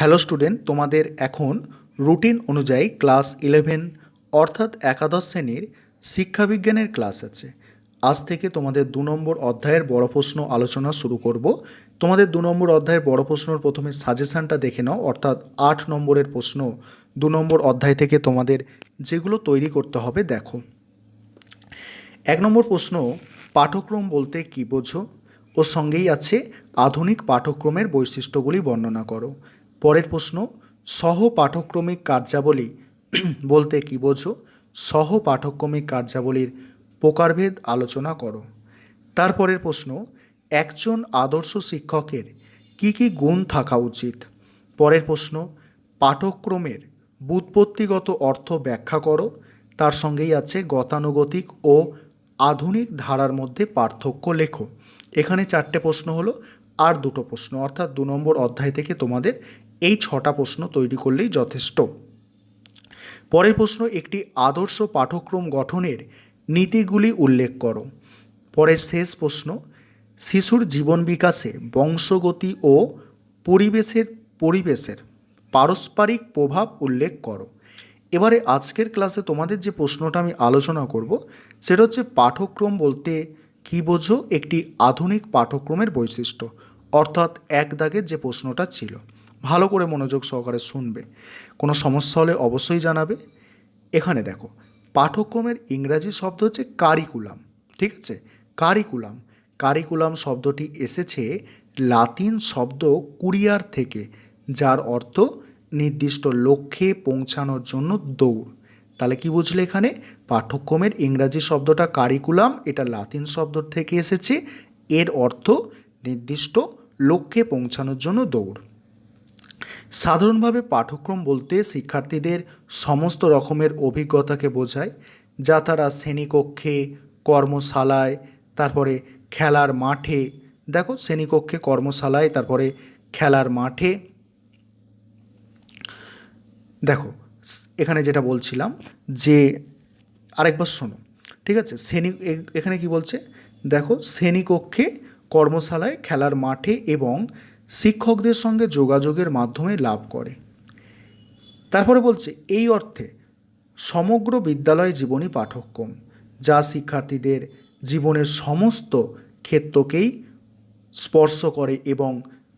Hello student, তোমাদের এখন routine অনুযায়ী ক্লাস 11 অর্থাৎ একাদশ শ্রেণীর শিক্ষাবিজ্ঞানের ক্লাস আছে। আজ থেকে তোমাদের 2 নম্বর অধ্যায়ের বড় প্রশ্ন আলোচনা শুরু করব। তোমাদের 2 নম্বর অধ্যায়ের বড় প্রশ্নর প্রথমে সাজেশানটা দেখে নাও, অর্থাৎ 8 নম্বরের প্রশ্ন 2 নম্বর অধ্যায় থেকে তোমাদের যেগুলো তৈরি করতে হবে দেখো। 1 নম্বর প্রশ্ন, পাঠক্রম বলতে কী বোঝো? ওর সঙ্গেই আছে আধুনিক পাঠক্রমের বৈশিষ্ট্যগুলি বর্ণনা করো। পরের প্রশ্ন, সহ পাঠক্রমিক কার্যাবলী বলতে কী বোঝো? সহ পাঠক্রমিক কার্যাবলীর প্রকারভেদ আলোচনা করো। তারপরের প্রশ্ন, একজন আদর্শ শিক্ষকের কি কি গুণ থাকা উচিত? পরের প্রশ্ন, পাঠক্রমের ব্যুৎপত্তিগত অর্থ ব্যাখ্যা করো। তার সঙ্গেই আছে গতানুগতিক ও আধুনিক ধারার মধ্যে পার্থক্য লেখো। এখানে 4টে প্রশ্ন হলো, আর 2টো প্রশ্ন, অর্থাৎ 2 নম্বর অধ্যায় থেকে তোমাদের এই 6টা প্রশ্ন তৈরি করলেই যথেষ্ট। পরের প্রশ্ন, একটি আদর্শ পাঠ্যক্রম গঠনের নীতিগুলি উল্লেখ করো। পরের শেষ প্রশ্ন, শিশুর জীবন বিকাশে বংশগতি ও পরিবেশের পারস্পরিক প্রভাব উল্লেখ করো। এবারে আজকের ক্লাসে তোমাদের যে প্রশ্নটা আমি আলোচনা করব সেটা হচ্ছে পাঠ্যক্রম বলতে কী বোঝো, একটি আধুনিক পাঠ্যক্রমের বৈশিষ্ট্য, অর্থাৎ এক দাগের যে প্রশ্নটা ছিল। ভালো করে মনোযোগ সহকারে শুনবে, কোনো সমস্যা হলে অবশ্যই জানাবে। এখানে দেখো, পাঠ্যক্রমের ইংরাজি শব্দ হচ্ছে কারিকুলাম, ঠিক আছে? কারিকুলাম কারিকুলাম শব্দটি এসেছে লাতিন শব্দ কুরিয়ার থেকে, যার অর্থ নির্দিষ্ট লক্ষ্যে পৌঁছানোর জন্য দৌড়। তাহলে কি বুঝলে এখানে? পাঠ্যক্রমের ইংরাজি শব্দটা কারিকুলাম, এটা লাতিন শব্দ থেকে এসেছে, এর অর্থ নির্দিষ্ট লক্ষ্যে পৌঁছানোর জন্য দৌড়। সাধারণভাবে পাঠ্যক্রম বলতে শিক্ষার্থীদের সমস্ত রকমের অভিজ্ঞতাকে বোঝায়, যা তারা শ্রেণীকক্ষে, কর্মশালায়, তারপরে খেলার মাঠে, দেখো শ্রেণীকক্ষে, কর্মশালায়, তারপরে খেলার মাঠে, দেখো এখানে যেটা বলছিলাম যে আরেকবার শোনো, ঠিক আছে? এখানে কি বলছে দেখো, শ্রেণীকক্ষে, কর্মশালায়, খেলার মাঠে এবং শিক্ষকদের সঙ্গে যোগাযোগের মাধ্যমে লাভ করে। তারপরে বলছে এই অর্থে সমগ্র বিদ্যালয় জীবনী পাঠ্যক্রম, যা শিক্ষার্থীদের জীবনের সমস্ত ক্ষেত্রকেই স্পর্শ করে এবং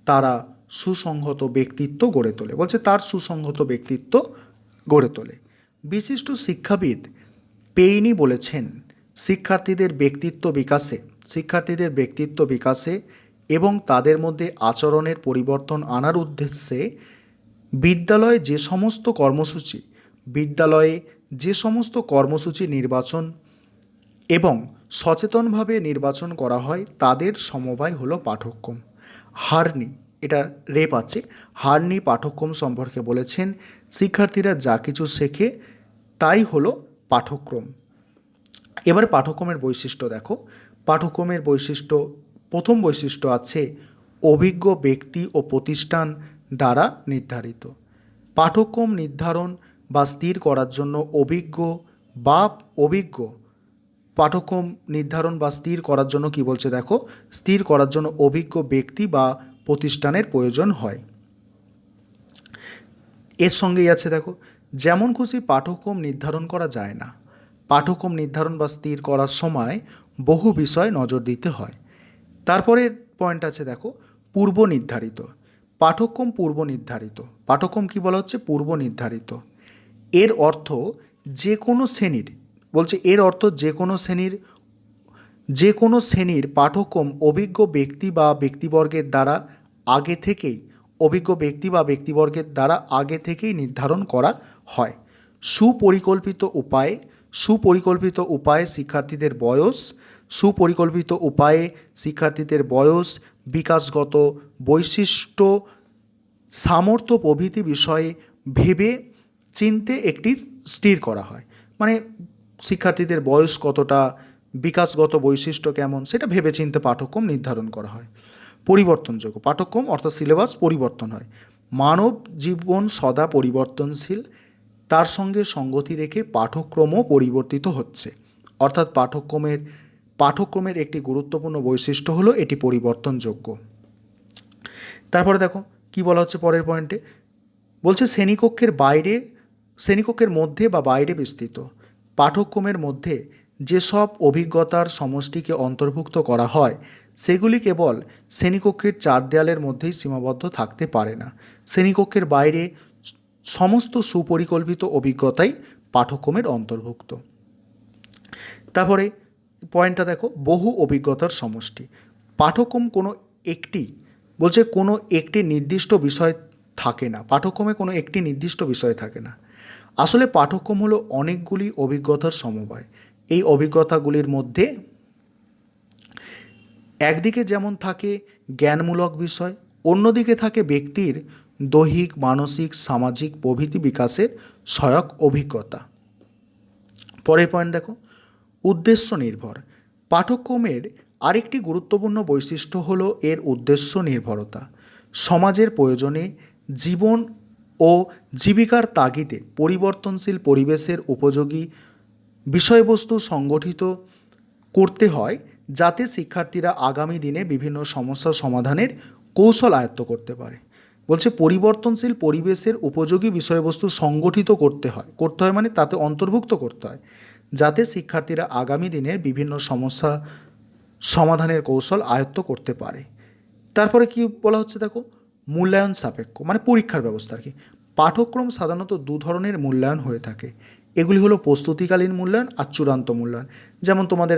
তারা সুসংহত ব্যক্তিত্ব গড়ে তোলে। বলছে তার সুসংহত ব্যক্তিত্ব গড়ে তোলে। বিশিষ্ট শিক্ষাবিদ পেইনি বলেছেন, শিক্ষার্থীদের ব্যক্তিত্ব বিকাশে এবং তাদের মধ্যে আচরণের পরিবর্তন আনার উদ্দেশ্যে বিদ্যালয়ে যে সমস্ত কর্মসূচি নির্বাচন এবং সচেতনভাবে নির্বাচন করা হয় তাদের সমবায় হলো পাঠ্যক্রম। হার্নি, এটা রেপ আছে, হার্নি পাঠ্যক্রম সম্পর্কে বলেছেন, শিক্ষার্থীরা যা কিছু শেখে তাই হলো পাঠ্যক্রম। এবার পাঠ্যক্রমের বৈশিষ্ট্য দেখো। পাঠ্যক্রমের বৈশিষ্ট্য, প্রথম বৈশিষ্ট্য আছে অভিজ্ঞ ব্যক্তি ও প্রতিষ্ঠান দ্বারা নির্ধারিত। পাঠ্যক্রম নির্ধারণ বা স্থির করার জন্য পাঠ্যক্রম নির্ধারণ বা স্থির করার জন্য কি বলছে দেখো, স্থির করার জন্য অভিজ্ঞ ব্যক্তি বা প্রতিষ্ঠানের প্রয়োজন হয়। এর সঙ্গেই আছে দেখো, যেমন খুশি পাঠ্যক্রম নির্ধারণ করা যায় না। পাঠ্যক্রম নির্ধারণ বা স্থির করার সময় বহু বিষয় নজর দিতে হয়। তারপরের পয়েন্ট আছে দেখো, পূর্ব নির্ধারিত। পাঠ্যক্রম কি বলা হচ্ছে? পূর্ব নির্ধারিত। এর অর্থ যে কোনো শ্রেণীর, বলছে এর অর্থ যে কোনো শ্রেণীর পাঠ্যক্রম অভিজ্ঞ ব্যক্তি বা ব্যক্তিবর্গের দ্বারা আগে থেকেই নির্ধারণ করা হয়। সুপরিকল্পিত উপায়ে শিক্ষার্থীদের বয়স, বিকাশগত বৈশিষ্ট্য, সামর্থ্য প্রভৃতি বিষয়ে ভেবে চিনতে একটি স্থির করা হয়। মানে শিক্ষার্থীদের বয়স কতটা, বিকাশগত বৈশিষ্ট্য কেমন, সেটা ভেবেচিন্তে পাঠ্যক্রম নির্ধারণ করা হয়। পরিবর্তনযোগ্য পাঠ্যক্রম অর্থাৎ সিলেবাস পরিবর্তন হয়। মানব জীবন সদা পরিবর্তনশীল, তার সঙ্গে সঙ্গতি রেখে পাঠ্যক্রমও পরিবর্তিত হচ্ছে। অর্থাৎ পাঠ্যক্রমের একটি গুরুত্বপূর্ণ বৈশিষ্ট্য হলো এটি পরিবর্তনযোগ্য। তারপরে দেখো কি বলা হচ্ছে পরের পয়েন্টে, বলছে শ্রেণীকক্ষের মধ্যে বা বাইরে বিস্তৃত পাঠ্যক্রমের মধ্যে যেসব অভিজ্ঞতার সমষ্টিকে অন্তর্ভুক্ত করা হয় সেগুলি কেবল শ্রেণীকক্ষের চার দেয়ালের মধ্যেই সীমাবদ্ধ থাকতে পারে না। শ্রেণীকক্ষের বাইরে সমস্ত সুপরিকল্পিত অভিজ্ঞতাই পাঠ্যক্রমের অন্তর্ভুক্ত। তারপরে পয়েন্টটা দেখো, বহু অভিজ্ঞতার সমষ্টি। পাঠ্যক্রম কোনো একটি নির্দিষ্ট বিষয় থাকে না, পাঠ্যক্রমে কোনো একটি নির্দিষ্ট বিষয় থাকে না। আসলে পাঠ্যক্রম হলো অনেকগুলি অভিজ্ঞতার সমবায়। এই অভিজ্ঞতাগুলির মধ্যে একদিকে যেমন থাকে জ্ঞানমূলক বিষয়, অন্যদিকে থাকে ব্যক্তির দৈহিক, মানসিক, সামাজিক প্রভৃতি বিকাশের সহায়ক অভিজ্ঞতা। পরের পয়েন্ট দেখো, উদ্দেশ্য নির্ভর। পাঠ্যক্রমের আরেকটি গুরুত্বপূর্ণ বৈশিষ্ট্য হলো এর উদ্দেশ্য নির্ভরতা। সমাজের প্রয়োজনে, জীবন ও জীবিকার তাগিদে পরিবর্তনশীল পরিবেশের উপযোগী বিষয়বস্তু সংগঠিত করতে হয়, যাতে শিক্ষার্থীরা আগামী দিনে বিভিন্ন সমস্যা সমাধানের কৌশল আয়ত্ত করতে পারে। বলছে পরিবর্তনশীল পরিবেশের উপযোগী বিষয়বস্তু সংগঠিত করতে হয় মানে তাতে অন্তর্ভুক্ত করতে হয়, যাতে শিক্ষার্থীরা আগামী দিনের বিভিন্ন সমস্যা সমাধানের কৌশল আয়ত্ত করতে পারে। তারপরে কি বলা হচ্ছে দেখো, মূল্যায়ন সাপেক্ষ মানে পরীক্ষার ব্যবস্থা আর কি। পাঠ্যক্রম সাধারণত দু ধরনের মূল্যায়ন হয়ে থাকে। এগুলি হলো প্রস্তুতিকালীন মূল্যায়ন আর চূড়ান্ত মূল্যায়ন। যেমন তোমাদের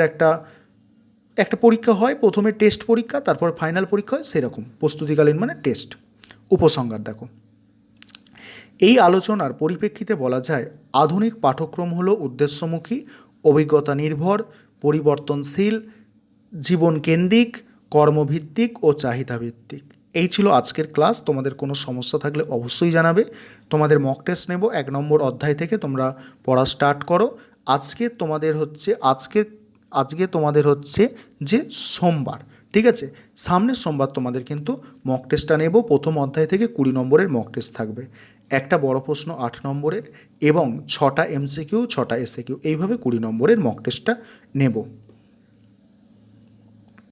একটা পরীক্ষা হয়, প্রথমে টেস্ট পরীক্ষা, তারপর ফাইনাল পরীক্ষা হয়, সেরকম প্রস্তুতিকালীন মানে টেস্ট। উপসংহার দেখো, এই আলোচনার পরিপ্রেক্ষিতে বলা যায় আধুনিক পাঠ্যক্রম হলো উদ্দেশ্যমুখী, অভিজ্ঞতা নির্ভর, পরিবর্তনশীল, জীবনকেন্দ্রিক, কর্মভিত্তিক ও চাহিদাভিত্তিক। এই ছিল আজকের ক্লাস। তোমাদের কোনো সমস্যা থাকলে অবশ্যই জানাবে। তোমাদের মক টেস্ট নেব 1 নম্বর অধ্যায় থেকে, তোমরা পড়া স্টার্ট করো। আজকে তোমাদের হচ্ছে যে সোমবার, ঠিক আছে, সামনের সোমবার তোমাদের কিন্তু মক টেস্টটা নেব। প্রথম অধ্যায় থেকে 20 নম্বরের মক টেস্ট থাকবে, একটা বড় প্রশ্ন 8 নম্বরের এবং 6টা MCQ 6টা SAQ, এইভাবে 20 নম্বরের মক টেস্টটা নেব।